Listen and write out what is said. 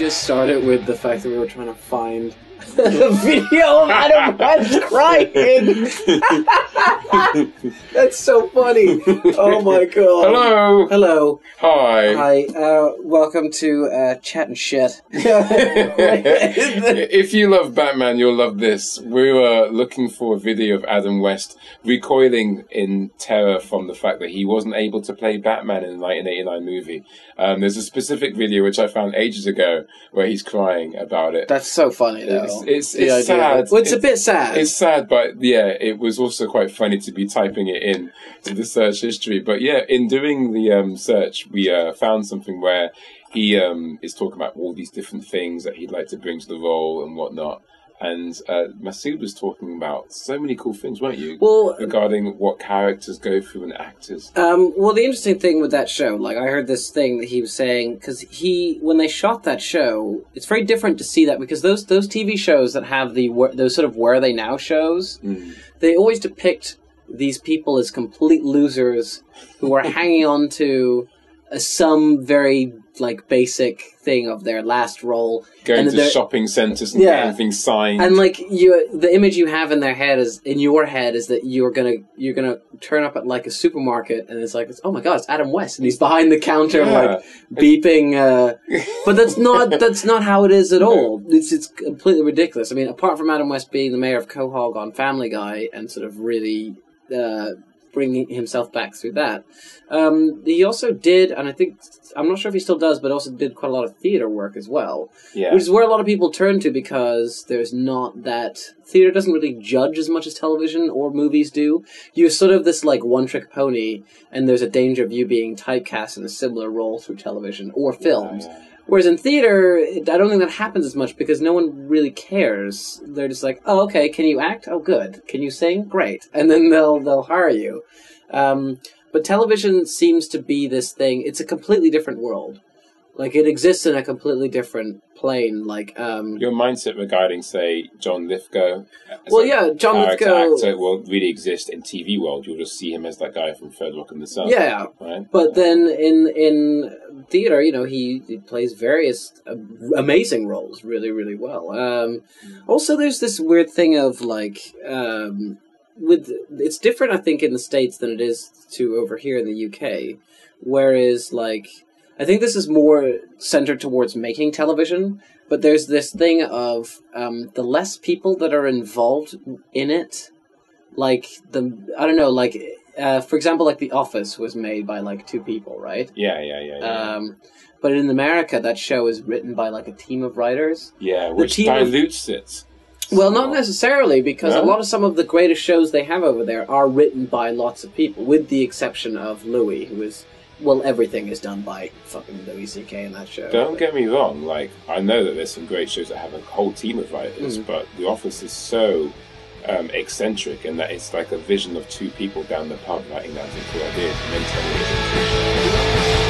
just start it with the fact that we were trying to find a video of Adam West crying? That's so funny. Oh my god. Hello. Hello. Hi. Hi. Welcome to Chat and Shit. If you love Batman, you'll love this. We were looking for a video of Adam West recoiling in terror from the fact that he wasn't able to play Batman in the 1989 movie. There's a specific video which I found ages ago where he's crying about it. That's so funny, though. It's sad. Well, it's a bit sad. It's sad, but yeah, it was also quite funny to be typing it in to the search history. But yeah, in doing the search, we found something where he is talking about all these different things that he'd like to bring to the role and whatnot. And Masood was talking about so many cool things, weren't you? Well, regarding what characters go through and actors. Well, the interesting thing with that show, like I heard this thing that he was saying, because when they shot that show, it's very different to see that, because those TV shows that have those sort of Where Are They Now shows, they always depict these people as complete losers who are hanging on to some very basic thing of their last role, going to shopping centres and getting things signed, and the image you have in your head is that you're gonna turn up at a supermarket and it's oh my god, it's Adam West and he's behind the counter beeping, but that's not how it is at all. It's completely ridiculous. I mean, apart from Adam West being the mayor of Quahog on Family Guy and sort of really bringing himself back through that. He also did, and I'm not sure if he still does, but also did quite a lot of theater work as well. Yeah. Which is where a lot of people turn to, because there's not that... Theater doesn't really judge as much as television or movies do. You're sort of this one-trick pony, and there's a danger of you being typecast in a similar role through television or films. Yeah. Whereas in theater, I don't think that happens as much because no one really cares. They're just oh, okay, can you act? Oh, good. Can you sing? Great. And then they'll hire you. But television seems to be this thing. It's a completely different world. It exists in a completely different plane. Your mindset regarding, say, John Lithgow. John Lithgow actor will really exist in TV world. You'll just see him as that guy from Third Rock in the Sun. Yeah, right? But then in theater, he plays various amazing roles really, really well. Also, there's this weird thing of it's different, I think, in the States than it is over here in the UK. Whereas, I think this is more centered towards making television, but there's this thing of the less people that are involved in it, for example, The Office was made by 2 people, right? Yeah. But in America, that show is written by a team of writers. Yeah, which dilutes it. Well, not necessarily, because some of the greatest shows they have over there are written by lots of people, with the exception of Louis, who is... Well, everything is done by fucking Louis C.K. in that show. Don't get me wrong, I know that there's some great shows that have a whole team of writers, but The Office is so eccentric, and that it's a vision of 2 people down the pub writing that cool idea, and then telling it.